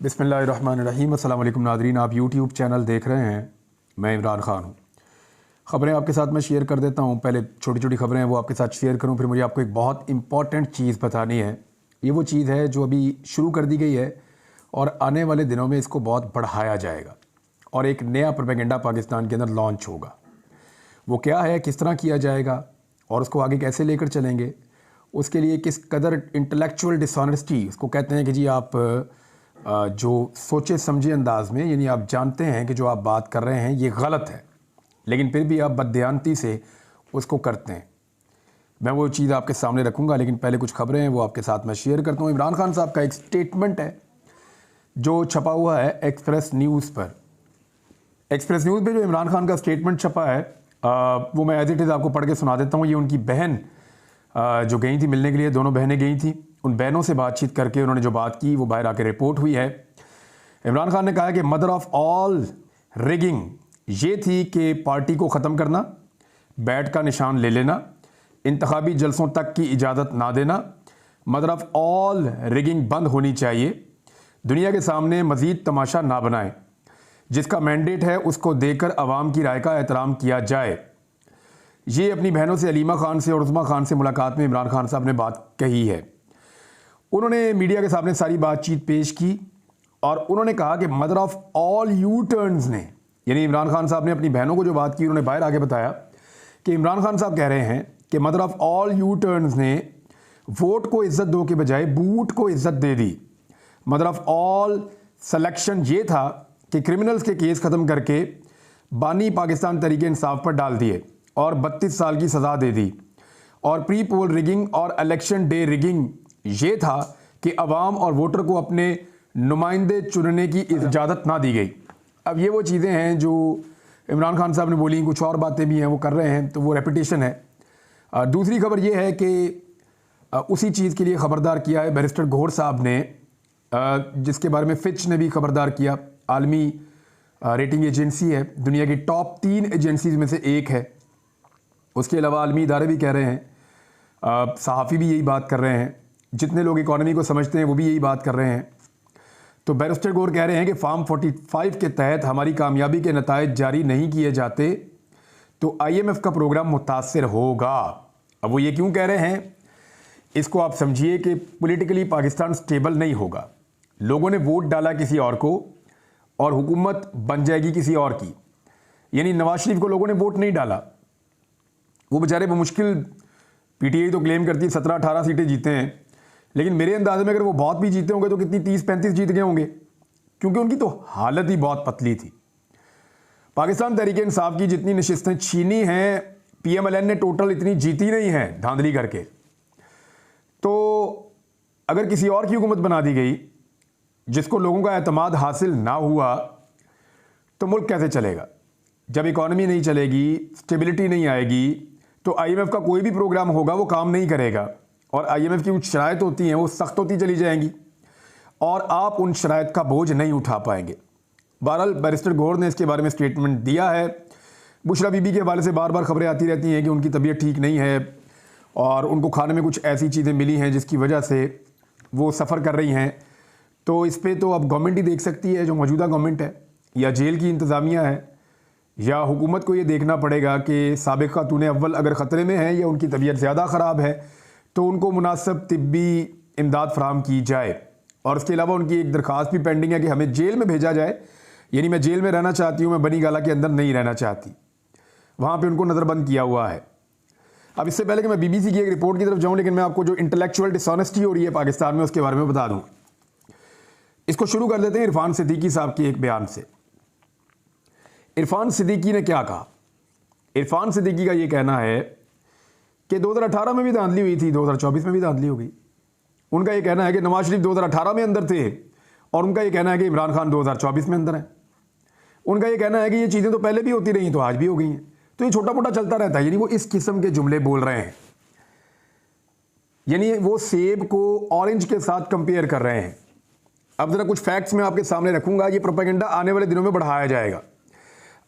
बिस्मिल्लाहिर्रहमानिर्रहीम। अस्सलाम वालेकुम नादरीन, आप यूट्यूब चैनल देख रहे हैं। मैं इमरान ख़ान हूँ। ख़बरें आपके साथ मैं शेयर कर देता हूँ। पहले छोटी छोटी ख़बरें हैं वो आपके साथ शेयर करूँ, फिर मुझे आपको एक बहुत इंपॉर्टेंट चीज़ बतानी है। ये वो चीज़ है जो अभी शुरू कर दी गई है और आने वाले दिनों में इसको बहुत बढ़ाया जाएगा और एक नया प्रोपेगेंडा पाकिस्तान के अंदर लॉन्च होगा। वो क्या है, किस तरह किया जाएगा और उसको आगे कैसे लेकर चलेंगे, उसके लिए किस कदर इंटेलेक्चुअल डिसऑनेस्टी, उसको कहते हैं कि जी आप जो सोचे समझे अंदाज में, यानी आप जानते हैं कि जो आप बात कर रहे हैं ये गलत है लेकिन फिर भी आप बददियानती से उसको करते हैं। मैं वो चीज़ आपके सामने रखूँगा, लेकिन पहले कुछ खबरें हैं वो आपके साथ मैं शेयर करता हूँ। इमरान खान साहब का एक स्टेटमेंट है जो छपा हुआ है एक्सप्रेस न्यूज़ पर। एक्सप्रेस न्यूज़ पे जो इमरान खान का स्टेटमेंट छपा है वो मैं एज इट इज़ आपको पढ़ के सुना देता हूँ। ये उनकी बहन जो गई थी मिलने के लिए, दोनों बहनें गई थी, उन बहनों से बातचीत करके उन्होंने जो बात की वो बाहर आके रिपोर्ट हुई है। इमरान खान ने कहा कि मदर ऑफ ऑल रिगिंग ये थी कि पार्टी को ख़त्म करना, बैट का निशान ले लेना, इंतखाबी जलसों तक की इजाज़त ना देना। मदर ऑफ ऑल रिगिंग बंद होनी चाहिए। दुनिया के सामने मज़ीद तमाशा ना बनाए। जिसका मैंडेट है उसको देकर अवाम की राय का एहतराम किया जाए। ये अपनी बहनों से अलीमा खान से और उस्मा खान से मुलाकात में इमरान खान साहब ने बात कही है। उन्होंने मीडिया के सामने सारी बातचीत पेश की और उन्होंने कहा कि mother of all you turns ने, यानी इमरान खान साहब ने अपनी बहनों को जो बात की, उन्होंने बाहर आके बताया कि इमरान खान साहब कह रहे हैं कि mother of all you turns ने वोट को इज्जत दो के बजाय बूट को इज्जत दे दी। मदर ऑफ ऑल सिलेक्शन ये था कि क्रिमिनल्स के केस ख़त्म करके बानी पाकिस्तान तरीके इंसाफ पर डाल दिए और 32 साल की सज़ा दे दी। और प्री पोल रिगिंग और इलेक्शन डे रिगिंग ये था कि अवाम और वोटर को अपने नुमाइंदे चुनने की इजाज़त ना दी गई। अब ये वो चीज़ें हैं जो इमरान खान साहब ने बोली, कुछ और बातें भी हैं वो कर रहे हैं, तो वो रेपिटेशन है। दूसरी खबर ये है कि उसी चीज़ के लिए ख़बरदार किया है बैरिस्टर गौहर साहब ने, जिसके बारे में फिच ने भी ख़बरदार किया। आलमी रेटिंग एजेंसी है, दुनिया की टॉप 3 एजेंसीज में से एक है। उसके अलावा आलमी इदारे भी कह रहे हैं, सहाफ़ी भी यही बात कर रहे हैं, जितने लोग इकॉनमी को समझते हैं वो भी यही बात कर रहे हैं। तो बैरिस्टर गौहर कह रहे हैं कि फार्म 45 के तहत हमारी कामयाबी के नतायज जारी नहीं किए जाते तो IMF का प्रोग्राम मुतासर होगा। अब वो ये क्यों कह रहे हैं, इसको आप समझिए कि पॉलिटिकली पाकिस्तान स्टेबल नहीं होगा। लोगों ने वोट डाला किसी और को और हुकूमत बन जाएगी किसी और की। यानी नवाज शरीफ को लोगों ने वोट नहीं डाला, वो बेचारे बमुश्किल, PTI तो क्लेम करती है 17-18 सीटें जीते हैं, लेकिन मेरे अंदाजे में अगर वो बहुत भी जीते होंगे तो कितनी 30-35 जीत गए होंगे, क्योंकि उनकी तो हालत ही बहुत पतली थी। पाकिस्तान तहरीक इंसाफ की जितनी नशिस्तें छीनी हैं, PMLN ने टोटल इतनी जीती नहीं है धांधली करके। तो अगर किसी और की हुकूमत बना दी गई जिसको लोगों का एतमाद हासिल ना हुआ तो मुल्क कैसे चलेगा। जब इकॉनमी नहीं चलेगी, स्टेबिलिटी नहीं आएगी, तो IMF का कोई भी प्रोग्राम होगा वो काम नहीं करेगा और IMF की कुछ शराइत होती हैं वो सख्त होती चली जाएंगी और आप उन शराइत का बोझ नहीं उठा पाएंगे। बहरहाल बैरिस्टर गौहर ने इसके बारे में स्टेटमेंट दिया है। बुशरा बीबी के हवाले से बार बार खबरें आती रहती हैं कि उनकी तबीयत ठीक नहीं है और उनको खाने में कुछ ऐसी चीज़ें मिली हैं जिसकी वजह से वो सफ़र कर रही हैं। तो इस पर तो अब गवर्नमेंट ही देख सकती है, जो मौजूदा गवर्नमेंट है या जेल की इंतज़ामिया है, या हुकूमत को ये देखना पड़ेगा कि साबिक़ खातून अव्वल अगर ख़तरे में है या उनकी तबीयत ज़्यादा ख़राब है तो उनको मुनासिब तिब्बी इमदाद फराहम की जाए। और उसके अलावा उनकी एक दरख्वास्त भी पेंडिंग है कि हमें जेल में भेजा जाए। यानी मैं जेल में रहना चाहती हूँ, मैं बनी गाला के अंदर नहीं रहना चाहती, वहाँ पर उनको नज़रबंद किया हुआ है। अब इससे पहले कि मैं BBC की एक रिपोर्ट की तरफ जाऊँ, लेकिन मैं आपको जो इंटेलेक्चुअल डिसऑनेस्टी हो रही है पाकिस्तान में उसके बारे में बता दूँ। इसको शुरू कर देते हैं इरफान सिद्दीकी साहब के एक बयान से। इरफान सिद्दीकी ने क्या कहा। इरफान सिद्दीकी का ये कहना है कि 2018 में भी धांधली हुई थी, 2024 में भी धांधली हो गई। उनका ये कहना है कि नवाज शरीफ 2018 में अंदर थे और उनका ये कहना है कि इमरान खान 2024 में अंदर है। उनका ये कहना है कि ये चीज़ें तो पहले भी होती रही तो आज भी हो गई हैं। तो ये छोटा मोटा चलता रहता है, यानी वो इस किस्म के जुमले बोल रहे हैं, यानी वो सेब को ऑरेंज के साथ कंपेयर कर रहे हैं। अब ज़रा कुछ फैक्ट्स मैं आपके सामने रखूंगा, ये प्रोपेगेंडा आने वाले दिनों में बढ़ाया जाएगा।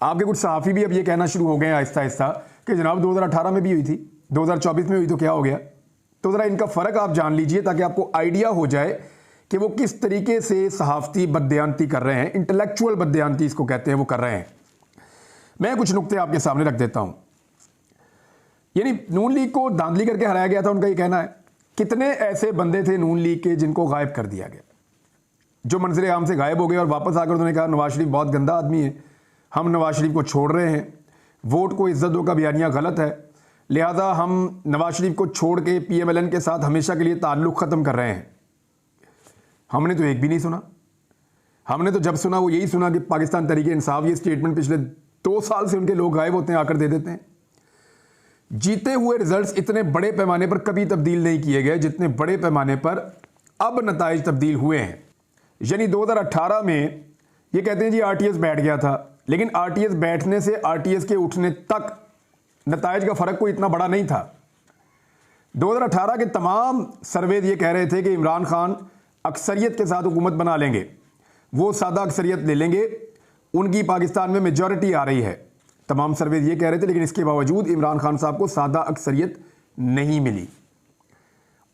आपके कुछ सहाफ़ी भी अब ये कहना शुरू हो गए हैं आहिस्ता आहिस्ता कि जनाब 2018 में भी हुई थी, 2024 में हुई तो क्या हो गया। तो ज़रा इनका फ़र्क आप जान लीजिए ताकि आपको आइडिया हो जाए कि वो किस तरीके से सहाफ़ती बदयांती कर रहे हैं, इंटेलेक्चुअल बदयांती इसको कहते हैं, वो कर रहे हैं। मैं कुछ नुक्ते आपके सामने रख देता हूं। यानी नून लीग को धांधली करके हराया गया था, उनका ये कहना है। कितने ऐसे बंदे थे नून लीग के जिनको गायब कर दिया गया, जो मंजर आम से गायब हो गए और वापस आकर उन्होंने कहा नवाज शरीफ बहुत गंदा आदमी है, हम नवाज शरीफ को छोड़ रहे हैं, वोट को इज्जत दो का बयानिया गलत है, लिहाजा हम नवाज शरीफ को छोड़ के PMLN के साथ हमेशा के लिए ताल्लुक़ ख़त्म कर रहे हैं। हमने तो एक भी नहीं सुना। हमने तो जब सुना वो यही सुना कि पाकिस्तान तहरीक इंसाफ ये स्टेटमेंट पिछले 2 साल से उनके लोग गायब होते हैं, आकर दे देते हैं। जीते हुए रिजल्ट्स इतने बड़े पैमाने पर कभी तब्दील नहीं किए गए जितने बड़े पैमाने पर अब नताइज तब्दील हुए हैं। यानी 2018 में ये कहते हैं जी RTS बैठ गया था, लेकिन RTS बैठने से RTS के उठने तक नताइज का फ़र्क कोई इतना बड़ा नहीं था। 2018 के तमाम सर्वेद ये कह रहे थे कि इमरान खान अक्सरियत के साथ हुकूमत बना लेंगे, वो सादा अक्सरियत ले लेंगे, उनकी पाकिस्तान में मेजॉरिटी आ रही है। तमाम सर्वेज ये कह रहे थे, लेकिन इसके बावजूद इमरान खान साहब को सादा अक्सरियत नहीं मिली।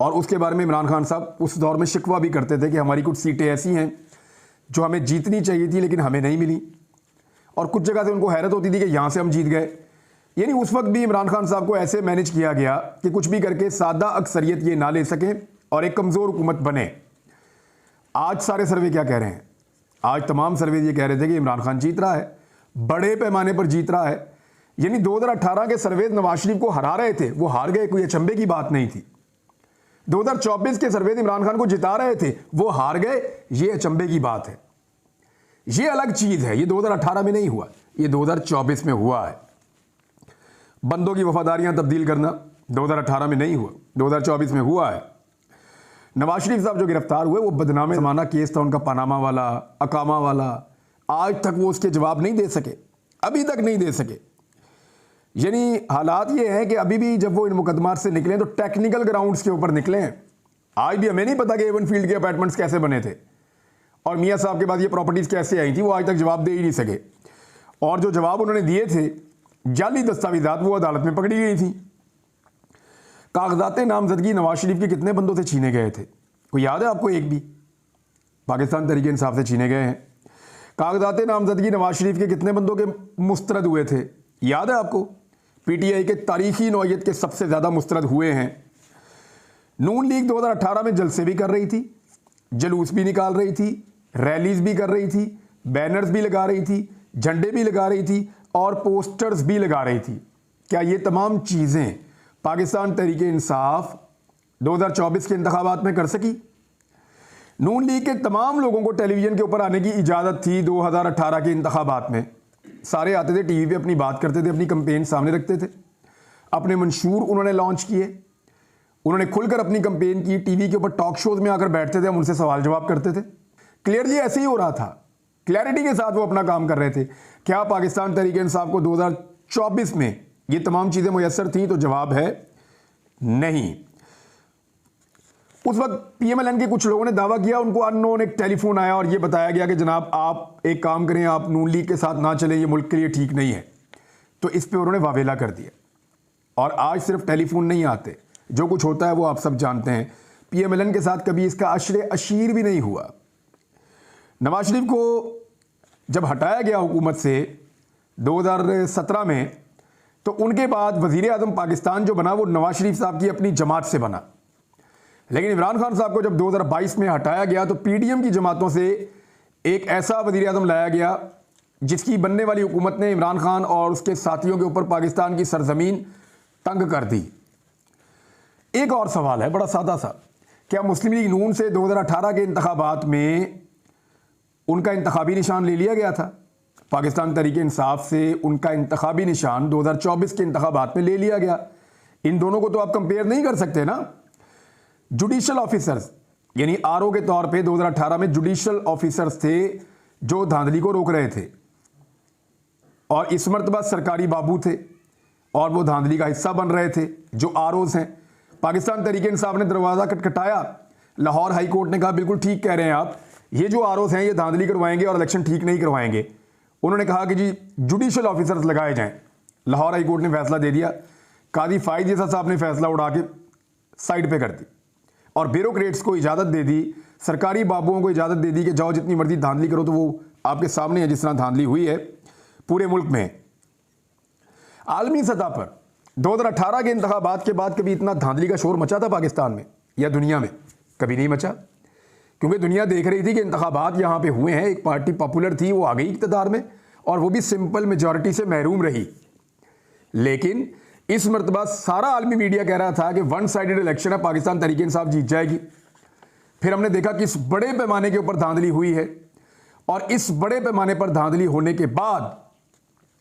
और उसके बारे में इमरान खान साहब उस दौर में शिकवा भी करते थे कि हमारी कुछ सीटें ऐसी हैं जो हमें जीतनी चाहिए थी लेकिन हमें नहीं मिली, और कुछ जगह से उनको हैरत होती थी कि यहाँ से हम जीत गए। यानी उस वक्त भी इमरान खान साहब को ऐसे मैनेज किया गया कि कुछ भी करके सादा अक्सरियत ये ना ले सकें और एक कमज़ोर हुकूमत बने। आज सारे सर्वे क्या कह रहे हैं? आज तमाम सर्वे ये कह रहे थे कि इमरान खान जीत रहा है, बड़े पैमाने पर जीत रहा है। यानी 2018 के सर्वे नवाज शरीफ को हरा रहे थे, वो हार गए, कोई अचंभे की बात नहीं थी। 2024 के सर्वे इमरान खान को जिता रहे थे, वो हार गए, ये अचंभे की बात है। ये अलग चीज है, ये 2018 में नहीं हुआ, ये 2024 में हुआ है। बंदों की वफादारियां तब्दील करना 2018 में नहीं हुआ, 2024 में हुआ है। नवाज शरीफ साहब जो गिरफ्तार हुए वो बदनामे ज़माना केस था उनका, पनामा वाला, अकामा वाला। आज तक वो उसके जवाब नहीं दे सके, अभी तक नहीं दे सके। यानी हालात ये हैं कि अभी भी जब वो इन मुकदमात से निकले तो टेक्निकल ग्राउंड्स के ऊपर निकले हैं। आज भी हमें नहीं पता कि एवन फील्ड के अपार्टमेंट्स कैसे बने थे और मियाँ साहब के बाद ये प्रॉपर्टीज़ कैसे आई थी, वो आज तक जवाब दे ही नहीं सके। और जो जवाब उन्होंने दिए थे, जाली दस्तावेजात, वो अदालत में पकड़ी गई थी। कागजात नामजदगी नवाज शरीफ के कितने बंदों से छीने गए थे, कोई याद है आपको? एक भी। पाकिस्तान तहरीक इंसाफ से छीने गए हैं। कागजात नामजदगी नवाज शरीफ के कितने बंदों के मुस्तरद हुए थे, याद है आपको? PTI के तारीखी नौयत के सबसे ज़्यादा मुस्तरद हुए हैं। नून लीग 2018 में जलसे भी कर रही थी, जलूस भी निकाल रही थी, रैलीज भी कर रही थी, बैनर्स भी लगा रही थी, झंडे भी लगा रही थी और पोस्टर्स भी लगा रही थी। क्या ये तमाम चीज़ें पाकिस्तान तहरीक इंसाफ 2024 के इंतखाबात में कर सकी? नून लीग के तमाम लोगों को टेलीविज़न के ऊपर आने की इजाज़त थी 2018 के इंतखाबात में। सारे आते थे, टीवी पे अपनी बात करते थे, अपनी कंपेन सामने रखते थे, अपने मंशूर उन्होंने लॉन्च किए, उन्होंने खुलकर अपनी कंपेन की, टीवी के ऊपर टॉक शोज में आकर बैठते थे, हम उनसे सवाल जवाब करते थे। क्लियरली ऐसे ही हो रहा था, क्लैरिटी के साथ वो अपना काम कर रहे थे। क्या पाकिस्तान तहरीक इंसाफ को 2024 में ये तमाम चीज़ें मुयस्सर थी? तो जवाब है नहीं। उस वक्त PMLN के कुछ लोगों ने दावा किया, उनको अननोन एक टेलीफोन आया और ये बताया गया कि जनाब आप एक काम करें, आप नून लीग के साथ ना चलें, ये मुल्क के लिए ठीक नहीं है। तो इस पे उन्होंने वावेला कर दिया। और आज सिर्फ टेलीफोन नहीं आते, जो कुछ होता है वो आप सब जानते हैं। PMLN के साथ कभी इसका अशरे अशीर भी नहीं हुआ। नवाज शरीफ को जब हटाया गया हुकूमत से 2017 में, तो उनके बाद वज़ीर आज़म पाकिस्तान जो बना वो नवाज शरीफ साहब की अपनी जमात से बना। लेकिन इमरान खान साहब को जब 2022 में हटाया गया तो PDM की जमातों से एक ऐसा वज़ीर आज़म लाया गया जिसकी बनने वाली हुकूमत ने इमरान खान और उसके साथियों के ऊपर पाकिस्तान की सरजमीन तंग कर दी। एक और सवाल है बड़ा सादा सा, क्या मुस्लिम लीग नून से 2018 के इंतखाबात में उनका इंतखाबी निशान ले लिया गया था? पाकिस्तान तहरीक इंसाफ से उनका इंतखाबी निशान 2024 के इंतखाबात में ले लिया गया। इन दोनों को तो आप कंपेयर नहीं कर सकते ना। जुडिशल ऑफिसर्स यानी RO के तौर पे 2018 में जुडिशल ऑफिसर्स थे जो धांधली को रोक रहे थे, और इस मरतबा सरकारी बाबू थे और वो धांधली का हिस्सा बन रहे थे जो ROs हैं। पाकिस्तान तहरीक इंसाफ ने दरवाज़ा खटखटाया, लाहौर हाई कोर्ट ने कहा बिल्कुल ठीक कह रहे हैं आप, ये जो ROs हैं ये धांधली करवाएंगे और इलेक्शन ठीक नहीं करवाएंगे। उन्होंने कहा कि जी जुडिशल ऑफिसर्स लगाए जाएं। लाहौर हाई कोर्ट ने फैसला दे दिया, कादी फाइज जैसा साहब ने फैसला उड़ा के साइड पे कर दी और ब्यूरोक्रेट्स को इजाज़त दे दी सरकारी बाबुओं को इजाज़त दे दी कि जाओ जितनी मर्जी धांधली करो, तो वो आपके सामने है जिस तरह धांधली हुई है पूरे मुल्क में। आलमी सतह पर 2018 के इंतखाबात के बाद कभी इतना धांधली का शोर मचा था पाकिस्तान में या दुनिया में? कभी नहीं मचा, क्योंकि दुनिया देख रही थी कि इंतखाबात यहाँ पे हुए हैं, एक पार्टी पॉपुलर थी, वो आ गई इक़्तिदार में और वो भी सिंपल मेजॉरिटी से महरूम रही। लेकिन इस मरतबा सारा आलमी मीडिया कह रहा था कि वन साइडेड इलेक्शन है, पाकिस्तान तहरीक इंसाफ जीत जाएगी। फिर हमने देखा कि इस बड़े पैमाने के ऊपर धांधली हुई है, और इस बड़े पैमाने पर धांधली होने के बाद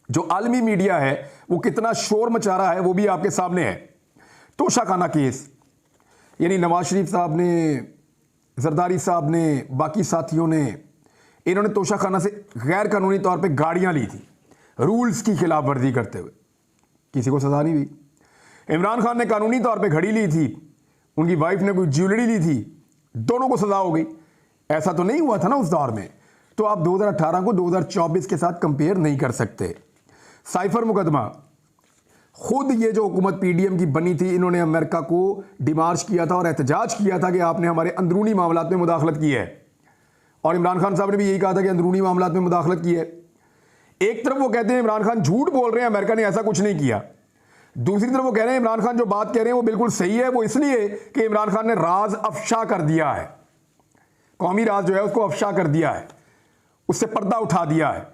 जो आलमी मीडिया है वो कितना शोर मचा रहा है वो भी आपके सामने है। तोशाखाना केस, यानी नवाज शरीफ साहब ने, जरदारी साहब ने, बाकी साथियों ने, इन्होंने तोशाखाना से गैर कानूनी तौर पे गाड़ियां ली थी रूल्स की खिलाफ वर्जी करते हुए, किसी को सजा नहीं हुई। इमरान खान ने कानूनी तौर पे घड़ी ली थी, उनकी वाइफ ने कोई ज्वेलरी ली थी, दोनों को सजा हो गई। ऐसा तो नहीं हुआ था ना उस दौर में। तो आप 2018 को 2024 के साथ कंपेयर नहीं कर सकते। साइफर मुकदमा, खुद ये जो हुकूमत पीडीएम की बनी थी, इन्होंने अमेरिका को डिमार्च किया था और एहतजाज किया था कि आपने हमारे अंदरूनी मामलात में मुदाखलत की है, और इमरान खान साहब ने भी यही कहा था कि अंदरूनी मामलात में मुदाखलत की है। एक तरफ वो कहते हैं इमरान खान झूठ बोल रहे हैं, अमेरिका ने ऐसा कुछ नहीं किया। दूसरी तरफ वो कह रहे हैं इमरान खान जो बात कह रहे हैं वो बिल्कुल सही है, वो इसलिए कि इमरान खान ने राज अफशा कर दिया है, कौमी राज जो है उसको अफशा कर दिया है, उससे पर्दा उठा दिया है।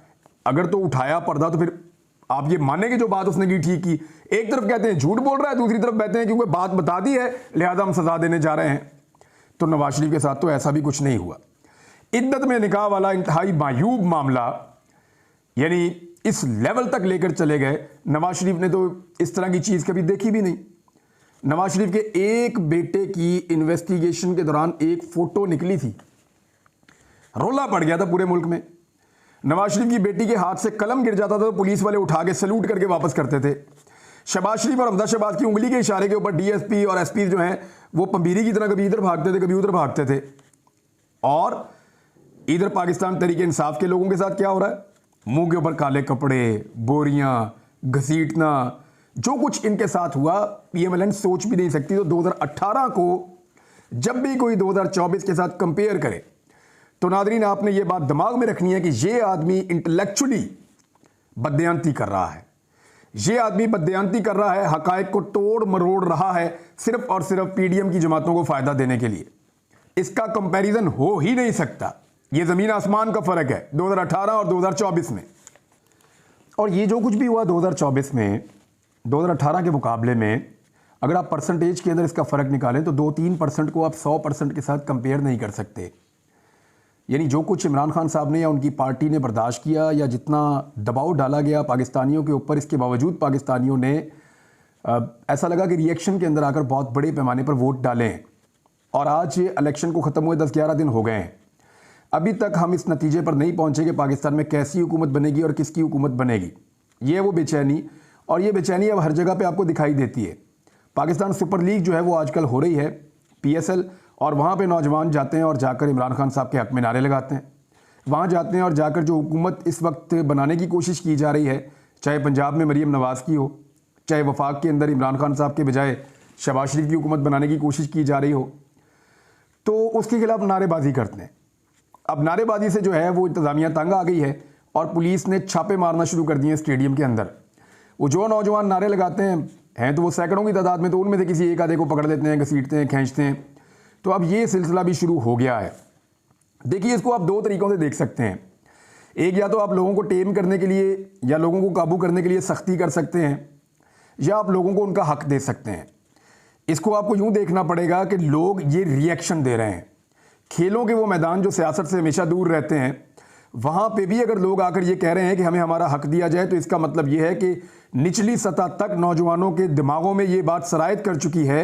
अगर तो उठाया पर्दा तो फिर आप ये मानेंगे जो बात उसने की ठीक की। एक तरफ कहते हैं झूठ बोल रहा है, दूसरी तरफ कहते हैं क्योंकि बात बता दी है लिहाजा हम सजा देने जा रहे हैं। तो नवाज शरीफ के साथ तो ऐसा भी कुछ नहीं हुआ। इद्दत में निकाह वाला इंतहाई मायूब मामला, यानी इस लेवल तक लेकर चले गए। नवाज शरीफ ने तो इस तरह की चीज कभी देखी भी नहीं। नवाज शरीफ के एक बेटे की इन्वेस्टिगेशन के दौरान एक फोटो निकली थी, रोला पड़ गया था पूरे मुल्क में। नवाज शरीफ की बेटी के हाथ से कलम गिर जाता था तो पुलिस वाले उठा के सैल्यूट करके वापस करते थे। शहबाज शरीफ और हमजा शहबाज की उंगली के इशारे के ऊपर डीएसपी और एसपी जो हैं वो पंबीरी की तरह कभी इधर भागते थे कभी उधर भागते थे। और इधर पाकिस्तान तहरीक इंसाफ के लोगों के साथ क्या हो रहा है? मुंह के ऊपर काले कपड़े, बोरियां, घसीटना, जो कुछ इनके साथ हुआ पीएमएलएन सोच भी नहीं सकती। तो 2018 को जब भी कोई 2024 के साथ कंपेयर करे तो नादरीन आपने ये बात दिमाग में रखनी है कि ये आदमी इंटेलेक्चुअली बदयांती कर रहा है, ये आदमी बदयांती कर रहा है, हकायक को तोड़ मरोड़ रहा है सिर्फ और सिर्फ पीडीएम की जमातों को फायदा देने के लिए। इसका कंपैरिजन हो ही नहीं सकता। ये जमीन आसमान का फर्क है 2018 और 2024 में। और ये जो कुछ भी हुआ 2024 में 2018 के मुकाबले में, अगर आप परसेंटेज के अंदर इसका फर्क निकालें तो 2-3% को आप 100% के साथ कंपेयर नहीं कर सकते। यानी जो कुछ इमरान खान साहब ने या उनकी पार्टी ने बर्दाश्त किया या जितना दबाव डाला गया पाकिस्तानियों के ऊपर, इसके बावजूद पाकिस्तानियों ने ऐसा लगा कि रिएक्शन के अंदर आकर बहुत बड़े पैमाने पर वोट डालें। और आज ये इलेक्शन को ख़त्म हुए 10-11 दिन हो गए हैं, अभी तक हम इस नतीजे पर नहीं पहुंचे कि पाकिस्तान में कैसी हुकूमत बनेगी और किसकी हुकूमत बनेगी। ये वो बेचैनी, और ये बेचैनी अब हर जगह पे आपको दिखाई देती है। पाकिस्तान सुपर लीग जो है वो आजकल हो रही है PSL, और वहाँ पे नौजवान जाते हैं और जाकर इमरान खान साहब के हक़ में नारे लगाते हैं। वहाँ जाते हैं और जाकर जो हुकूमत इस वक्त बनाने की कोशिश की जा रही है, चाहे पंजाब में मरीम नवाज़ की हो, चाहे वफाक के अंदर इमरान खान साहब के बजाय शहबाज शरीफ की हुकूमत बनाने की कोशिश की जा रही हो, तो उसके खिलाफ नारेबाजी करते हैं। अब नारेबाजी से जो है वो इंतज़ामिया तंग आ गई है और पुलिस ने छापे मारना शुरू कर दिए हैं स्टेडियम के अंदर। वो जो नौजवान नारे लगाते हैं तो वो सैकड़ों की तादाद में, तो उनमें से किसी एक आधे को पकड़ लेते हैं, घसीटते हैं, खींचते हैं। तो अब ये सिलसिला भी शुरू हो गया है। देखिए, इसको आप दो तरीक़ों से देख सकते हैं। एक, या तो आप लोगों को टेम करने के लिए या लोगों को काबू करने के लिए सख्ती कर सकते हैं, या आप लोगों को उनका हक दे सकते हैं। इसको आपको यूँ देखना पड़ेगा कि लोग ये रिएक्शन दे रहे हैं। खेलों के वो मैदान जो सियासत से हमेशा दूर रहते हैं, वहाँ पे भी अगर लोग आकर ये कह रहे हैं कि हमें हमारा हक दिया जाए, तो इसका मतलब ये है कि निचली सतह तक नौजवानों के दिमागों में ये बात सरायत कर चुकी है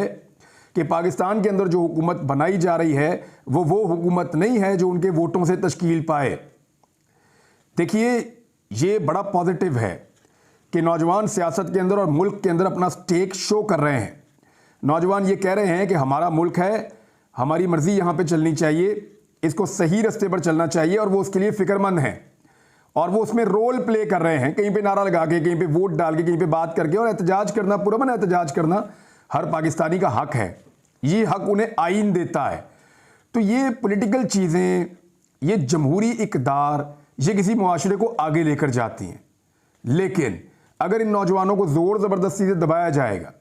कि पाकिस्तान के अंदर जो हुकूमत बनाई जा रही है वो हुकूमत नहीं है जो उनके वोटों से तश्कील पाए। देखिए, ये बड़ा पॉजिटिव है कि नौजवान सियासत के अंदर और मुल्क के अंदर अपना स्टेक शो कर रहे हैं। नौजवान ये कह रहे हैं कि हमारा मुल्क है, हमारी मर्जी यहाँ पे चलनी चाहिए, इसको सही रास्ते पर चलना चाहिए, और वो उसके लिए फिक्रमंद हैं और वो उसमें रोल प्ले कर रहे हैं। कहीं पे नारा लगा के, कहीं पे वोट डाल के, कहीं पे बात करके, और एहतजाज करना, पुरअमन एहतजाज करना हर पाकिस्तानी का हक है। ये हक उन्हें आइन देता है। तो ये पॉलिटिकल चीज़ें, ये जमहूरी इक़्तिदार, ये किसी मुआशरे को आगे लेकर जाती हैं। लेकिन अगर इन नौजवानों को ज़ोर ज़बरदस्ती से दबाया जाएगा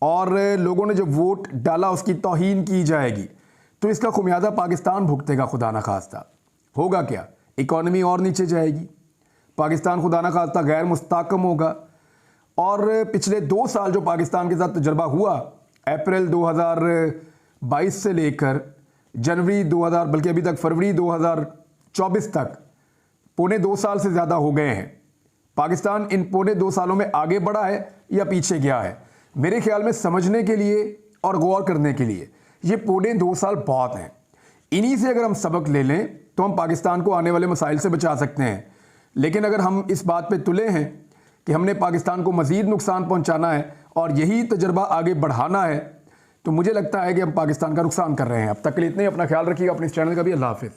और लोगों ने जब वोट डाला उसकी तौहीन की जाएगी, तो इसका खुमियाजा पाकिस्तान भुगतेगा। खुदा न खास्ता होगा क्या, इकॉनमी और नीचे जाएगी, पाकिस्तान खुदा न खास्ता गैर मुस्तहकम होगा। और पिछले 2 साल जो पाकिस्तान के साथ तजर्बा हुआ, अप्रैल 2022 से लेकर जनवरी 2000, बल्कि अभी तक फरवरी 2024 तक, पौने 2 साल से ज़्यादा हो गए हैं। पाकिस्तान इन पौने 2 सालों में आगे बढ़ा है या पीछे गया है? मेरे ख्याल में समझने के लिए और गौर करने के लिए ये पौने 2 साल बहुत हैं। इन्हीं से अगर हम सबक ले लें तो हम पाकिस्तान को आने वाले मसाइल से बचा सकते हैं। लेकिन अगर हम इस बात पे तुले हैं कि हमने पाकिस्तान को मज़ीद नुकसान पहुंचाना है और यही तजर्बा आगे बढ़ाना है, तो मुझे लगता है कि हम पाकिस्तान का नुकसान कर रहे हैं। अब तक के लिए इतने ही। अपना ख्याल रखिएगा, अपने इस चैनल का भी। अल्लाह हाफ़िज़।